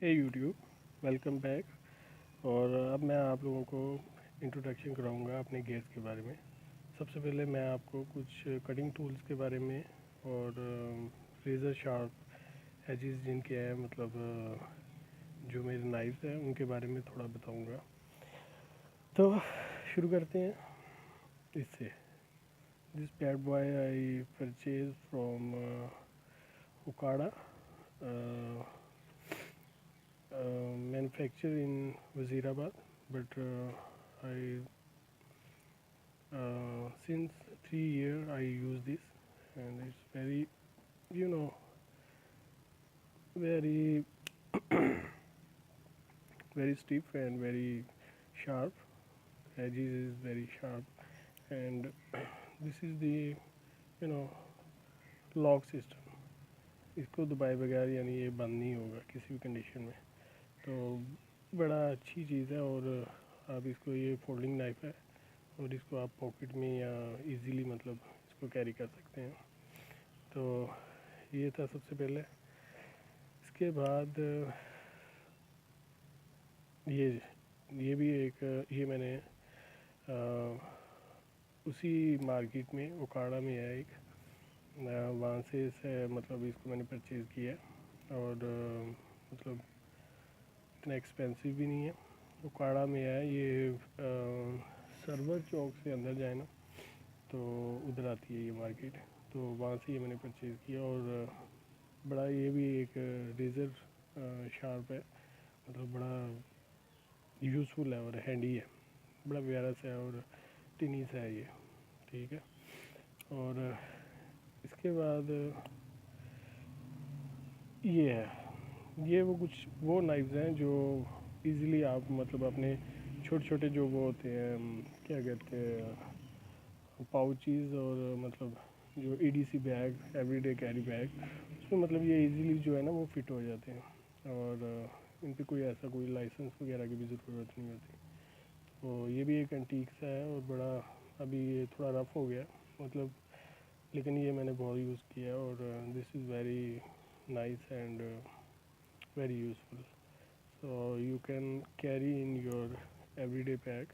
हे YouTube, welcome back. और अब मैं आप लोगों को इंट्रोडक्शन कराऊंगा अपने गैस के बारे में। सबसे पहले मैं आपको कुछ कटिंग टूल्स के बारे में और रेज़र शार्प एजेस जिनके हैं, मतलब जो मेरे नाइफ्स हैं उनके बारे में थोड़ा बताऊंगा। तो शुरू करते हैं इससे। This bad boy I purchase from Okara, manufactured in Wazirabad, but I since 3 years I use this, and it's very, you know, very very stiff and very sharp. Edges is very sharp, and this is the, you know, lock system. इसको दबाए बगैर यानी ये बंद नहीं होगा किसी भी कंडीशन में। तो बड़ा अच्छी चीज़ है। और आप इसको, ये फोल्डिंग नाइफ है और इसको आप पॉकेट में या इजीली मतलब इसको कैरी कर सकते हैं। तो ये था सबसे पहले। इसके बाद ये भी एक, ये मैंने उसी मार्केट में उकाड़ा में है एक, वहाँ से मतलब इसको मैंने परचेज़ किया है। और मतलब इतना एक्सपेंसिव भी नहीं है। उकाड़ा में है ये, सर्वर चौक से अंदर जाए ना तो उधर आती है ये मार्केट। तो वहाँ से ये मैंने परचेज़ किया। और बड़ा ये भी एक रेज़र शार्प है, मतलब बड़ा यूज़फुल है और हैंडी है। बड़ा प्यारा सा है और टिनी सा है ये, ठीक है। और इसके बाद ये है, ये वो कुछ वो नाइफ्स हैं जो इजीली आप मतलब अपने छोटे छोटे जो वो होते हैं, क्या कहते हैं, पाउचेस, और मतलब जो EDC bag, everyday carry bag, उसमें मतलब ये इजीली जो है ना वो फिट हो जाते हैं। और इन पे कोई ऐसा कोई लाइसेंस वगैरह की भी ज़रूरत नहीं होती। तो ये भी एक एंटीक सा है और बड़ा, अभी ये थोड़ा रफ़ हो गया मतलब, लेकिन ये मैंने बहुत यूज़ किया। और this is very nice and very useful, so you can carry in your everyday pack.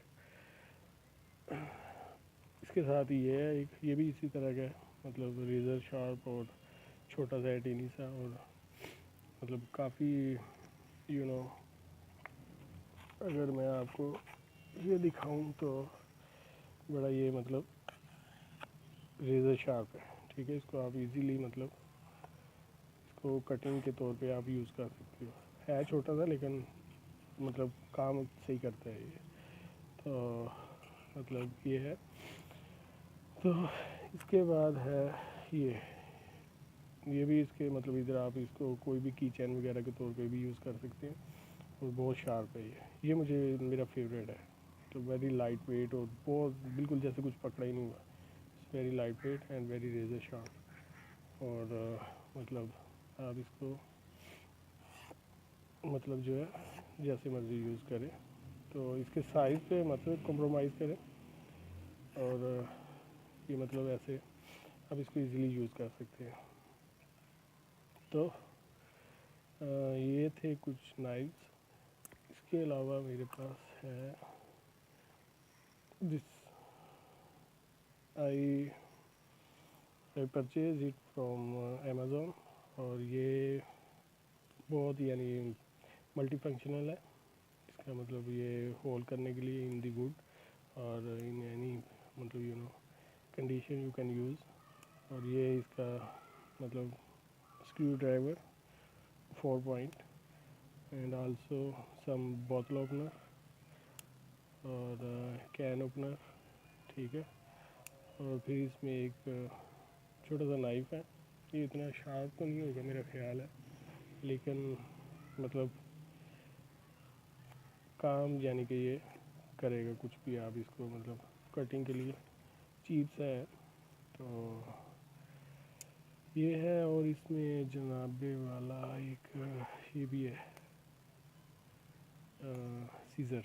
इसके साथ ये है एक, ये भी इसी तरह का है, मतलब रेज़र शार्प और छोटा सा टीनी सा, और मतलब काफ़ी, यू नो, अगर मैं आपको ये दिखाऊं तो बड़ा ये मतलब रेज़र शार्प है, ठीक है। इसको आप इजीली मतलब इसको कटिंग के तौर पे आप यूज़ कर सकते हो। है छोटा सा लेकिन मतलब काम सही करता है ये। तो मतलब ये है। तो इसके बाद है ये भी इसके मतलब इधर आप इसको कोई भी की चैन वगैरह के तौर पे भी यूज़ कर सकते हैं। और बहुत शार्प है ये मुझे, मेरा फेवरेट है। तो वेरी लाइट वेट और बहुत बिल्कुल जैसे कुछ पकड़ा ही नहीं हुआ। It's very light weight and very razor sharp. और मतलब आप इसको मतलब जो है जैसे मर्ज़ी यूज़ करें। तो इसके साइज़ पे मतलब कॉम्प्रोमाइज़ करें। और ये मतलब ऐसे आप इसको इजीली यूज़ कर सकते हैं। तो ये थे कुछ नाइफ्स। इसके अलावा मेरे पास है this, I I purchase it from Amazon. और ये बहुत यानी मल्टी फंक्शनल है। इसका मतलब ये होल करने के लिए इन दी वुड और इन एनी मतलब you know condition you can use. और ये इसका मतलब screw driver 4 point and also some bottle opener और कैन ओपनर, ठीक है। और फिर इसमें एक छोटा सा नाइफ है। ये इतना शार्प तो नहीं होगा मेरा ख्याल है, लेकिन मतलब काम यानी कि ये करेगा कुछ भी। आप इसको मतलब कटिंग के लिए चीप सा है। तो ये है। और इसमें जनाबे वाला एक ये भी है, scissor,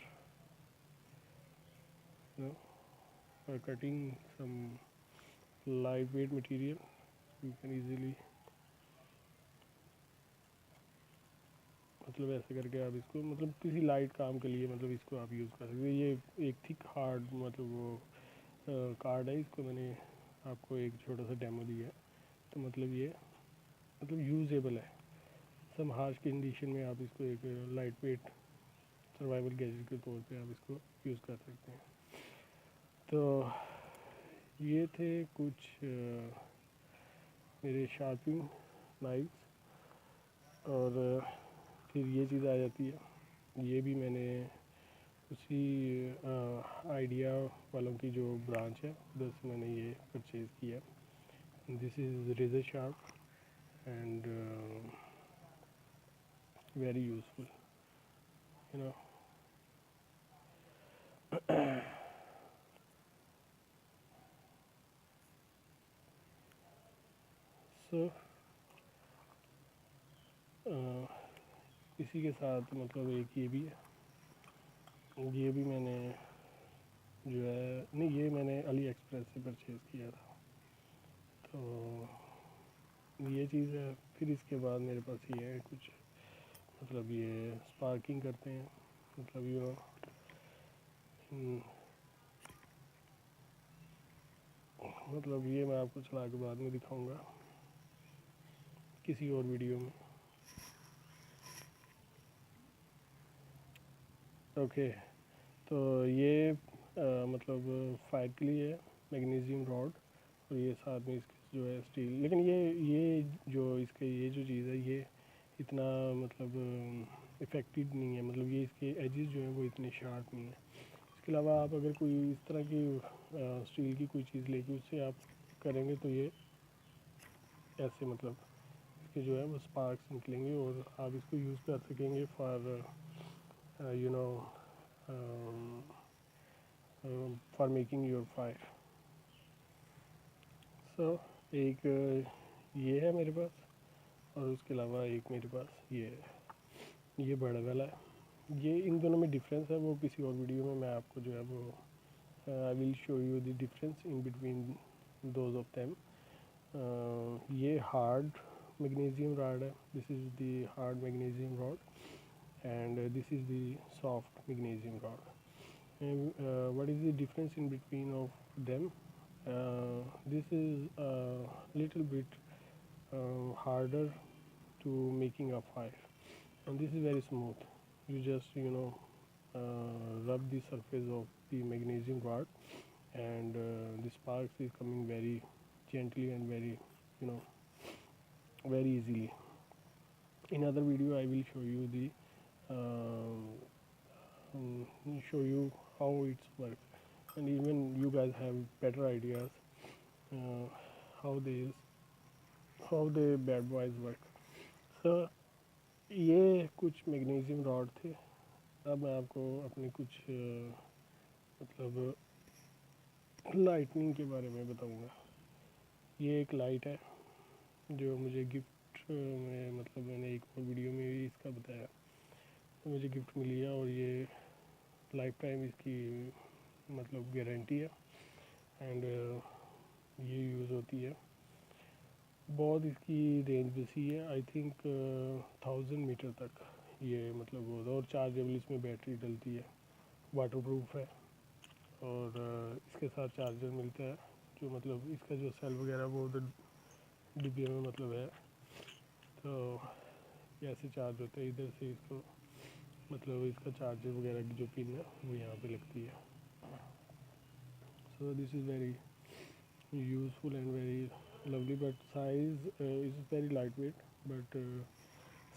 no, for cutting some light weight material. You can easily मतलब ऐसे करके आप इसको मतलब किसी लाइट काम के लिए मतलब इसको आप यूज़ कर सकते हैं। ये एक थिक हार्ड मतलब वो कार्ड है, इसको मैंने आपको एक छोटा सा डेमो दिया है। तो मतलब ये मतलब यूज़ेबल है। सम हार्श कंडीशन में आप इसको एक लाइट वेट सर्वाइवल गैजेट के तौर पे आप इसको यूज़ कर सकते हैं। तो ये थे कुछ मेरे शार्पिंग नाइफ्स। और फिर ये चीज़ आ जाती है, ये भी मैंने उसी आइडिया वालों की जो ब्रांच है उधर से मैंने ये परचेज़ किया। This is razor sharp and very useful, you know. So इसी के साथ मतलब एक ये भी है, ये भी मैंने जो है नहीं, ये मैंने अली एक्सप्रेस से परचेज़ किया था। तो ये चीज़ है। फिर इसके बाद मेरे पास ये है कुछ मतलब ये स्पार्किंग करते हैं, मतलब यू नो मतलब ये मैं आपको चला के बाद में दिखाऊंगा किसी और वीडियो में। ओके, तो ये मतलब फायर के लिए है मैग्नीशियम रॉड, और ये साथ में इसके जो है स्टील। लेकिन ये जो इसके ये जो चीज़ है ये इतना मतलब इफ़ेक्टिव नहीं है, मतलब ये इसके एजेस जो हैं वो इतने शार्प नहीं है। इसके अलावा आप अगर कोई इस तरह की स्टील की कोई चीज़ लेके उससे आप करेंगे तो ये ऐसे मतलब इसके जो है वो स्पार्क्स निकलेंगे और आप इसको यूज़ कर सकेंगे for you know for making your fire. So एक ये है मेरे पास, और उसके अलावा एक मेरे पास ये बड़ा वाला है। ये इन दोनों में डिफरेंस है, वो किसी और वीडियो में मैं आपको जो है वो I will show you the difference in between those of them. ये हार्ड मैग्नीशियम रॉड है, this is the hard magnesium rod and this is the soft magnesium rod. And what is the difference in between of them? This is a little bit harder to making a fire, and this is very smooth. You just rub the surface of the magnesium rod, and the sparks is coming very gently and very you know very easily. In other video I will show you the show you how it's work, and even you guys have better ideas uh, how the bad boys work. So ये कुछ magnesium rod थे। अब मैं आपको अपने कुछ मतलब lightning के बारे में बताऊंगा। ये एक लाइट है जो मुझे गिफ्ट में मतलब मैंने एक और वीडियो में भी इसका बताया, तो मुझे गिफ्ट मिली है, और ये लाइफ टाइम इसकी मतलब गारंटी है, एंड ये यूज़ होती है। बहुत इसकी रेंज बेसी है, आई थिंक 1000 मीटर तक ये मतलब वो, और चार्जेबल इसमें बैटरी डलती है, वाटरप्रूफ है, और इसके साथ चार्जर मिलता है जो मतलब इसका जो सेल वगैरह वो उधर डिब्बे में मतलब है। तो कैसे चार्ज होता है, इधर से इसको मतलब इसका चार्जर वगैरह की जो पिन है वो यहाँ पे लगती है। So this is very useful and very lovely, but size is very light wait, but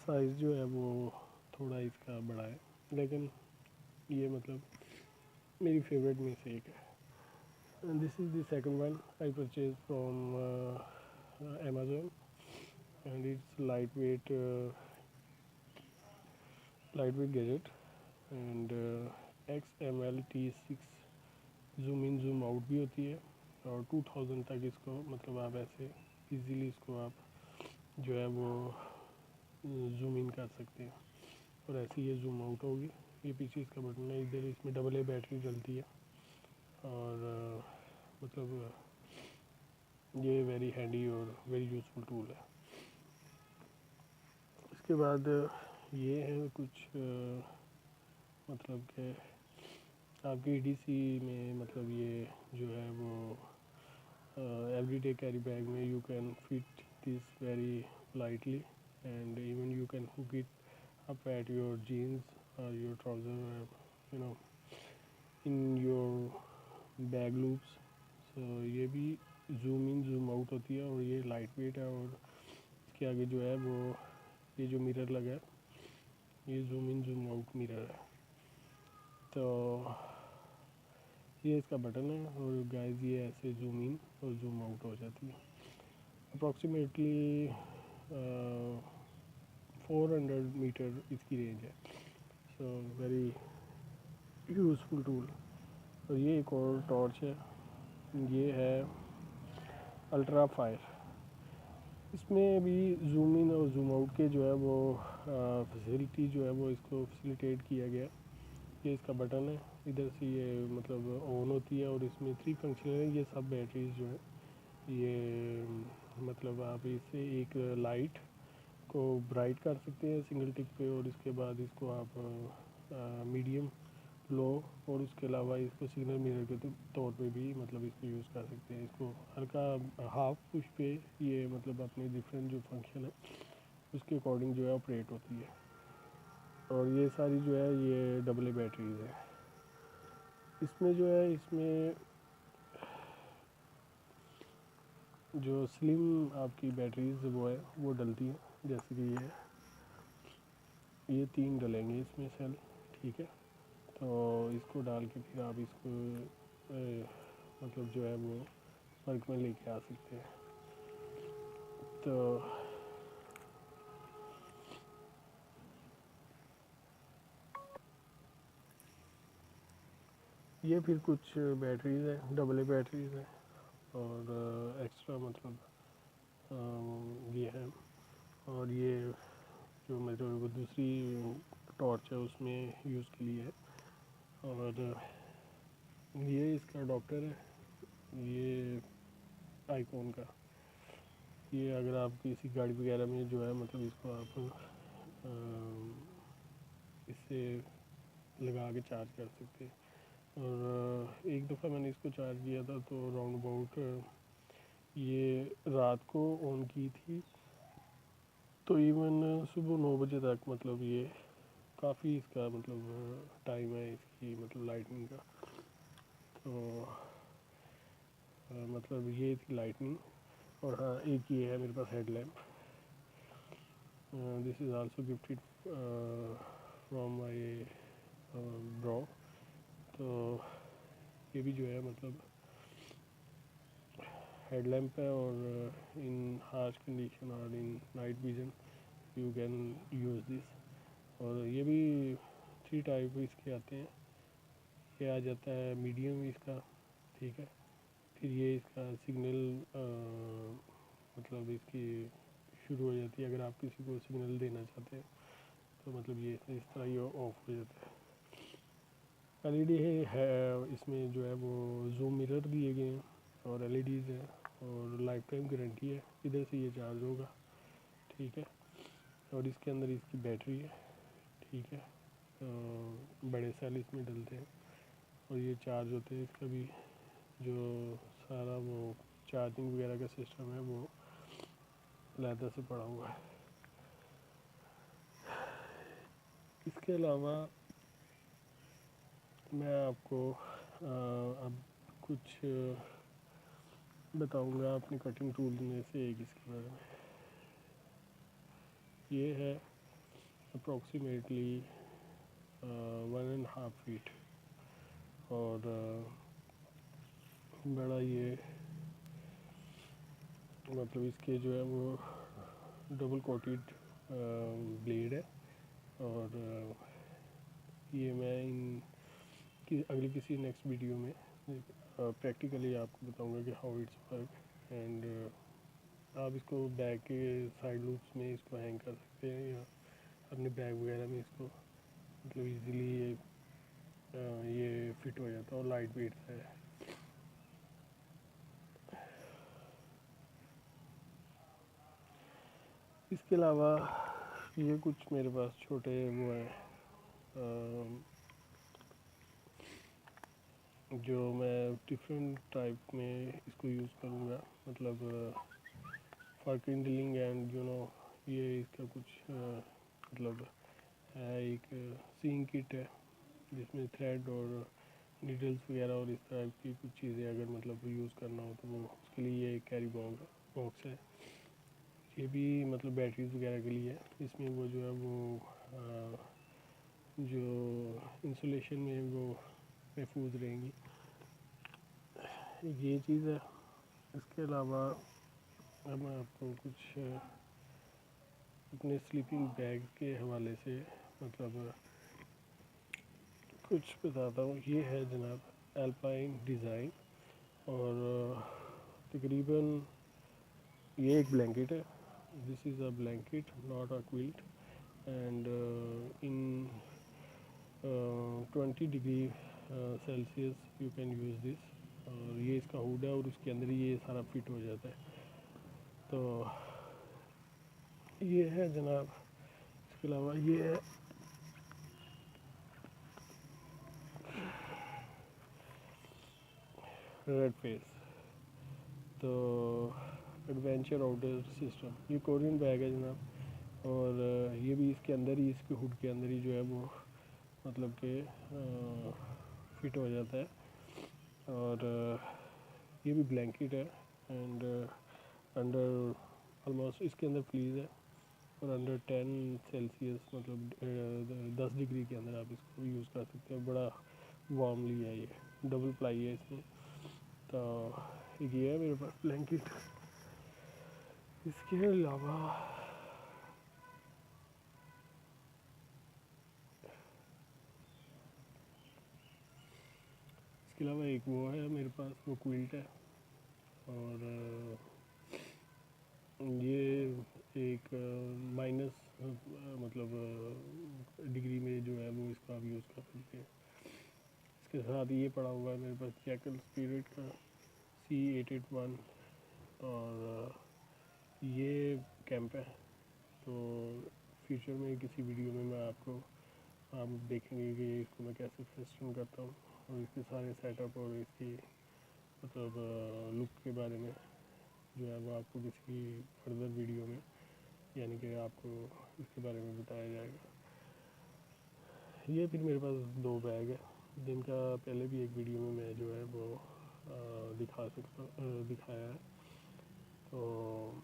size जो है वो थोड़ा इसका बड़ा है, लेकिन ये मतलब मेरी फेवरेट में से एक है। And this is the second one I purchase from Amazon, and it's lightweight gadget, and XML-T6 zoom in zoom out भी होती है, और 2000 तक इसको मतलब आप ऐसे इजीली इसको आप जो है वो जूम इन कर सकते हैं, और ऐसे ये जूम आउट होगी। ये पीछे इसका बटन है, इधर इसमें डबल ए बैटरी चलती है, और मतलब ये वेरी हैंडी और वेरी यूज़फुल टूल है। इसके बाद ये है कुछ मतलब कि आपके ईडीसी में मतलब ये जो है वो everyday carry bag में you can fit this very lightly and even you can hook it up at your jeans or your trouser you know in your bag loops. so ये भी zoom in zoom out होती है और ये light weight है और इसके आगे जो है वो ये जो मिरर लगा है ये zoom in zoom out mirror है। तो ये इसका बटन है और गाइस ये ऐसे जूम इन और जूम आउट हो जाती है। अप्रॉक्सीमेटली 400 मीटर इसकी रेंज है। So very useful tool. और ये एक और टॉर्च है, ये है अल्ट्रा फायर। इसमें भी जूम इन और जूम आउट के जो है वो फैसिलिटी जो है वो इसको फैसिलिटेट किया गया। ये इसका बटन है, इधर से ये मतलब ऑन होती है और इसमें 3 फंक्शन है। ये सब बैटरीज जो है ये मतलब आप इससे एक लाइट को ब्राइट कर सकते हैं सिंगल टिक पे और इसके बाद इसको आप मीडियम लो और उसके अलावा इसको सिग्नल मिरर के तौर पे भी मतलब इसको यूज़ कर सकते हैं। इसको हल्का हाफ पुश पे ये मतलब अपने डिफरेंट जो फंक्शन है उसके अकॉर्डिंग जो है ऑपरेट होती है। और ये सारी जो है ये डबल ए बैटरीज है। इसमें जो है इसमें जो स्लिम आपकी बैटरीज वो है वो डलती है, जैसे कि ये 3 डलेंगे इसमें सेल, ठीक है। तो इसको डाल के फिर आप इसको मतलब जो है वो वर्क में लेके आ सकते हैं। तो ये फिर कुछ बैटरीज है, डबल ए बैटरीज है और एक्स्ट्रा मतलब ये है। और ये जो मेरे वो दूसरी टॉर्च है उसमें यूज़ के लिए है। और ये इसका अडॉप्टर है, ये आईकॉन का। ये अगर आप किसी गाड़ी वगैरह में जो है मतलब इसको आप इससे लगा के चार्ज कर सकते हैं। और एक दफ़ा मैंने इसको चार्ज किया था तो राउंड अबाउट ये रात को ऑन की थी तो इवन सुबह 9 बजे तक मतलब ये काफ़ी इसका मतलब टाइम है इसकी मतलब लाइटनिंग का। तो मतलब ये थी लाइटनिंग। और हाँ, एक ये है मेरे पास headlamp. This is also gifted from my bro. तो ये भी जो है मतलब हेडलैम्प है और इन हार्श कंडीशन और in night vision you can use this. और ये भी 3 टाइप इसके आते हैं। ये आ जाता है मीडियम इसका, ठीक है। फिर ये इसका सिग्नल मतलब इसकी शुरू हो जाती है अगर आप किसी को सिग्नल देना चाहते हैं तो मतलब ये इस तरह ये ऑफ हो जाता है। एलईडी है इसमें जो है वो जूम मिरर दिए गए हैं और एलईडीज़ है और लाइफ टाइम गारंटी है। इधर से ये चार्ज होगा, ठीक है। और इसके अंदर इसकी बैटरी है, ठीक है। बड़े सेल इसमें डलते हैं और ये चार्ज होते हैं। इसका भी जो सारा वो चार्जिंग वगैरह का सिस्टम है वो लैदर से पड़ा हुआ है। इसके अलावा मैं आपको अब कुछ बताऊंगा अपनी कटिंग टूल में से एक इसके बारे में। ये है अप्रॉक्सीमेटली 1.5 फीट और बड़ा ये मतलब इसके जो है वो डबल कोटेड ब्लेड है। और ये मैं अगली किसी नेक्स्ट वीडियो में प्रैक्टिकली आपको बताऊंगा कि हाउ इट्स वर्क। एंड आप इसको बैग के साइड लूप्स में इसको हैंग कर सकते हैं या अपने बैग वगैरह में इसको मतलब इजीली ये फिट हो जाता है और लाइट वेट है। इसके अलावा ये कुछ मेरे पास छोटे वो हैं जो मैं डिफरेंट टाइप में इसको यूज़ करूँगा, मतलब फॉर किंडलिंग एंड ये इसका कुछ मतलब है एक सीइंग किट है जिसमें थ्रेड और नीडल्स वगैरह और इस तरह की कुछ चीज़ें अगर मतलब यूज़ करना हो तो वो उसके लिए ये कैरी बॉक्स है। ये भी मतलब बैटरीज वगैरह के लिए है। इसमें वो जो है वो जो इंसुलेशन में वो महफूज रहेंगी, ये चीज़ है। इसके अलावा अब मैं आपको कुछ अपने स्लीपिंग बैग के हवाले से मतलब कुछ बताता हूँ। ये है जनाब एल्पाइन डिज़ाइन, और तकरीबन ये एक ब्लैंकेट है। This is a blanket not a quilt, and in 20 degree Celsius you can use this. और ये इसका हुड है और उसके अंदर ही ये सारा फिट हो जाता है। तो ये है जनाब। इसके अलावा ये है रेड फेस, तो एडवेंचर आउटर सिस्टम, ये कोरियन बैग है जनाब। और ये भी इसके अंदर ही, इसके हुड के अंदर ही जो है वो मतलब कि फिट हो जाता है। और ये भी ब्लैंकेट है, एंड अंडर ऑलमोस्ट इसके अंदर फ्लीज है, और अंडर 10 सेल्सियस मतलब 10 डिग्री के अंदर आप इसको यूज़ कर सकते हैं। बड़ा वार्मली है, ये डबल प्लाई है इसमें। तो ये है मेरे पास ब्लैंकेट। इसके अलावा एक वो है मेरे पास, वो क्विल्ट है। और ये एक माइनस मतलब डिग्री में जो है वो इसको आप यूज़ कर सकते हैं। इसके साथ ये पड़ा हुआ है मेरे पास जैकल स्पिरिट का C881, और ये कैंप है। तो फ्यूचर में किसी वीडियो में मैं आपको आप देखेंगे कि इसको मैं कैसे फेस्टन करता हूँ, और इसके सारे सेटअप और इसकी मतलब लुक के बारे में जो है वो आपको किसी फर्दर वीडियो में यानी कि आपको इसके बारे में बताया जाएगा। ये फिर मेरे पास 2 बैग है जिनका पहले भी एक वीडियो में मैं जो है वो दिखाया है। तो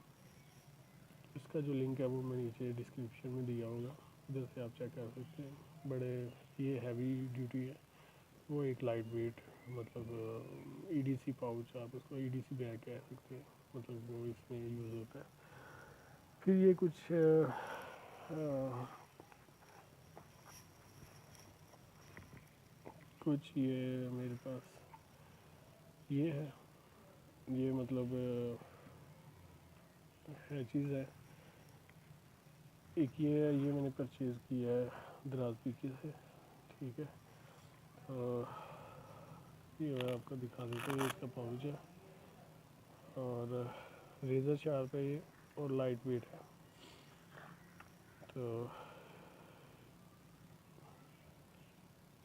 इसका जो लिंक है वो मैं नीचे डिस्क्रिप्शन में दिया होगा, उधर से आप चेक कर सकते हैं। बड़े ये हैवी ड्यूटी है, वो एक लाइट वेट मतलब EDC पाउच, आप इसको EDC बैग कह सकते हैं, मतलब वो इसमें यूज़ होता है। फिर ये कुछ ये मेरे पास ये है, ये मतलब है चीज़ है। एक ये मैंने परचेज़ किया है दराज पीके से, ठीक है। तो ये मैं आपको दिखा देता हूँ, इसका पाउच है और रेज़र शार्प है ये, और लाइट वेट है। तो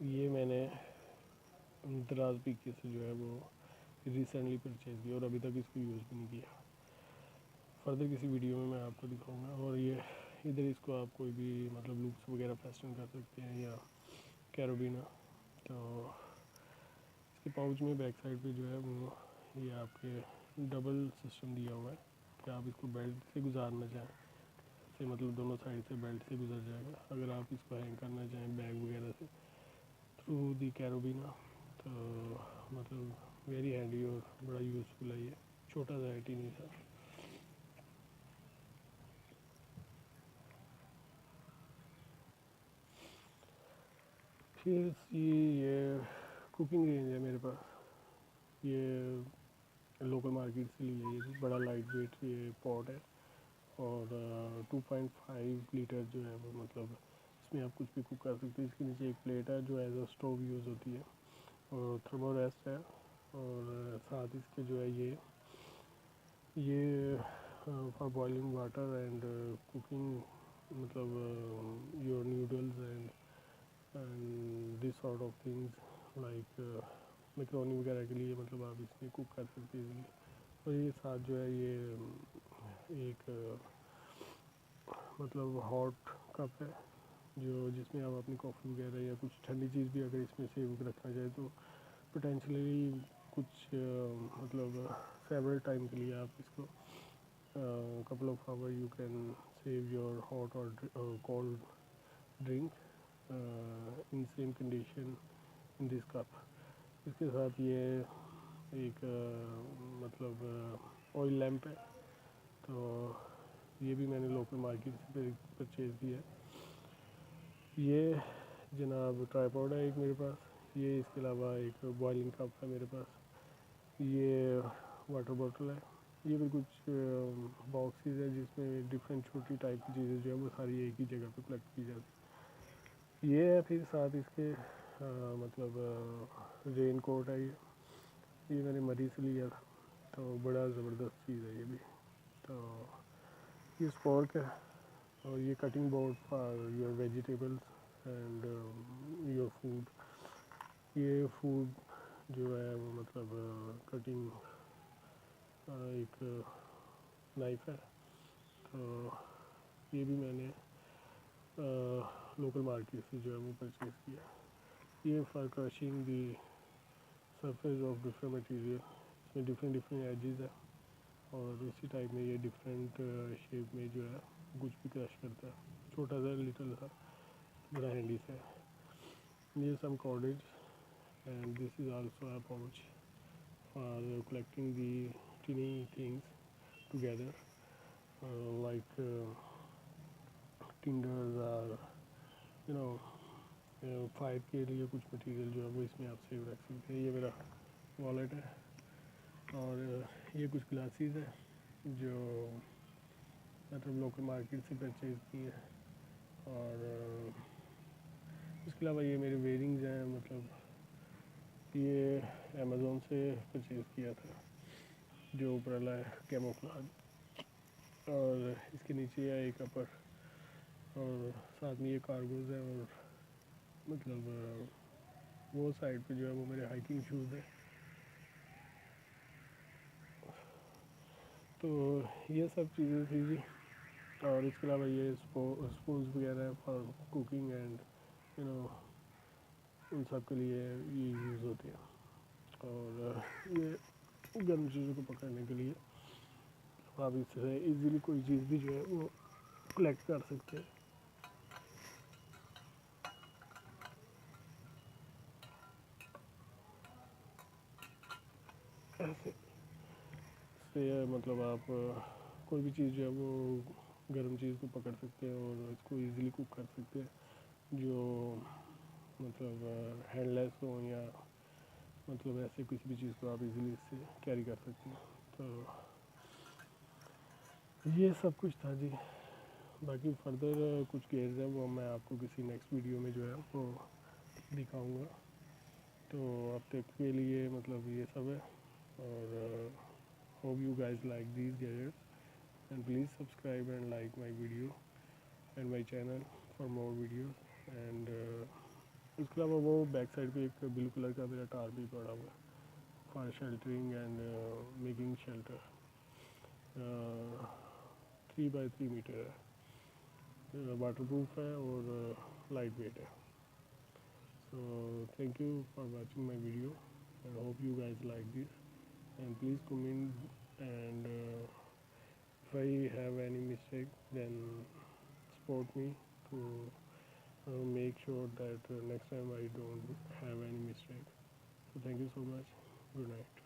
ये मैंने दराज पीके से जो है वो रिसेंटली परचेज़ किया, और अभी तक इसको यूज़ भी नहीं किया। फर्दर किसी वीडियो में मैं आपको दिखाऊंगा। और ये इधर इसको आप कोई भी मतलब लूप्स वगैरह फेस्टन कर सकते हैं या कैरोबिना। तो इसके पाउच में बैक साइड पे जो है वो ये आपके डबल सिस्टम दिया हुआ है कि आप इसको बेल्ट से गुजारना चाहें से मतलब दोनों साइड से बेल्ट से गुजर जाएगा। अगर आप इसको हैंग करना चाहें बैग वगैरह से थ्रू दी कैरोबिना, तो मतलब वेरी हैंडी और बड़ा यूज़फुल है। ये छोटा सा है, टीनी सा। फिर ये कुकिंग रेंज है मेरे पास, ये लोकल मार्केट से ली है। ये भी बड़ा लाइट वेट ये पॉट है, और 2.5 लीटर जो है वो मतलब इसमें आप कुछ भी कुक कर सकते हैं। इसके नीचे एक प्लेट है जो एज अ स्टोव यूज़ होती है, और थर्मोरेस्ट है। और साथ इसके जो है ये for boiling water and cooking मतलब your noodles and this sort of things like macaroni वगैरह के लिए मतलब आप इसमें कुक कर सकते हैं इजीली। और ये साथ जो है ये एक मतलब हॉट कप है जो जिसमें आप अपनी कॉफ़ी वगैरह या कुछ ठंडी चीज़ भी अगर इसमें सेव रखना चाहे तो पोटेंशियली कुछ मतलब सेवरल टाइम के लिए आप इसको couple of hour you can save your hot or cold drink in same condition in this cup। इसके साथ ये एक मतलब ऑयल लैम्प है, तो ये भी मैंने लोकल मार्केट से परचेज़ किया है। ये जनाब ट्राइपॉड है एक मेरे पास, ये इसके अलावा एक बॉइलिंग कप है मेरे पास, ये वाटर बॉटल है, ये भी कुछ बॉक्सेस है जिसमें डिफरेंट छोटी टाइप की चीज़ें जो है वो सारी एक ही जगह पे कलेक्ट की जाती। ये है फिर साथ इसके मतलब रेन कोट है, ये मैंने मरी से लिया था, तो बड़ा ज़बरदस्त चीज़ है ये भी। तो ये स्पोर्क है और ये cutting board for your vegetables and your food. ये फूड जो है वो मतलब कटिंग एक नाइफ है, तो ये भी मैंने लोकल मार्केट से जो है वो परचेज़ किया। ये for crushing the surface of different material, इसमें डिफरेंट एजेस है और इसी टाइप में ये डिफरेंट शेप में जो है कुछ भी क्रश करता है, छोटा सा लिटिल सा बड़ा हैंडी से। ये some cordage and this is also a pouch for collecting the tiny things together like tinders और यू नो फायर के लिए कुछ मटेरियल जो है वो इसमें आप सेव रख सकते हैं। ये मेरा वॉलेट है और ये कुछ ग्लासेस है जो मतलब लोकल मार्केट से परचेज़ किए हैं। और इसके अलावा ये मेरे वेयरिंग्स हैं, मतलब ये अमेज़ोन से परचेज़ किया था जो ऊपर वाला है कैमोफ्लेज, और इसके नीचे है एक अपर और साथ में ये कार्गोज़ है, और मतलब वो साइड पे जो है वो मेरे हाइकिंग शूज़ है। तो ये सब चीज़ें थी जी। और इसके अलावा ये स्पून्स वगैरह है for cooking and you know उन सब के लिए ये यूज़ होते हैं। और ये गर्म चीज़ों को पकड़ने के लिए आप इससे इजीली कोई चीज़ भी जो है वो कलेक्ट कर सकते हैं। ऐसे से मतलब आप कोई भी चीज़ जो है वो गर्म चीज़ को पकड़ सकते हैं और इसको इजीली कुक कर सकते हैं, जो मतलब हैंडलेस हो या मतलब ऐसे किसी भी चीज़ को आप इजीली इससे कैरी कर सकते हैं। तो ये सब कुछ था जी। बाकी फर्दर कुछ गेयर्स हैं वो मैं आपको किसी नेक्स्ट वीडियो में जो है वो दिखाऊंगा। तो अब तक के लिए मतलब ये सब है, और hope you guys like these gadgets and please subscribe and like my video and my channel for more videos। and उसके अलावा वो बैक साइड पे एक ब्लू कलर का मेरा टार भी पड़ा हुआ है for sheltering and making shelter, 3 by 3 metre है, वाटर प्रूफ है और लाइट वेट है। So thank you for watching my video and hope you guys like this, and please comment and if I have any mistake then support me to make sure that next time I don't have any mistake। So thank you so much. Good night.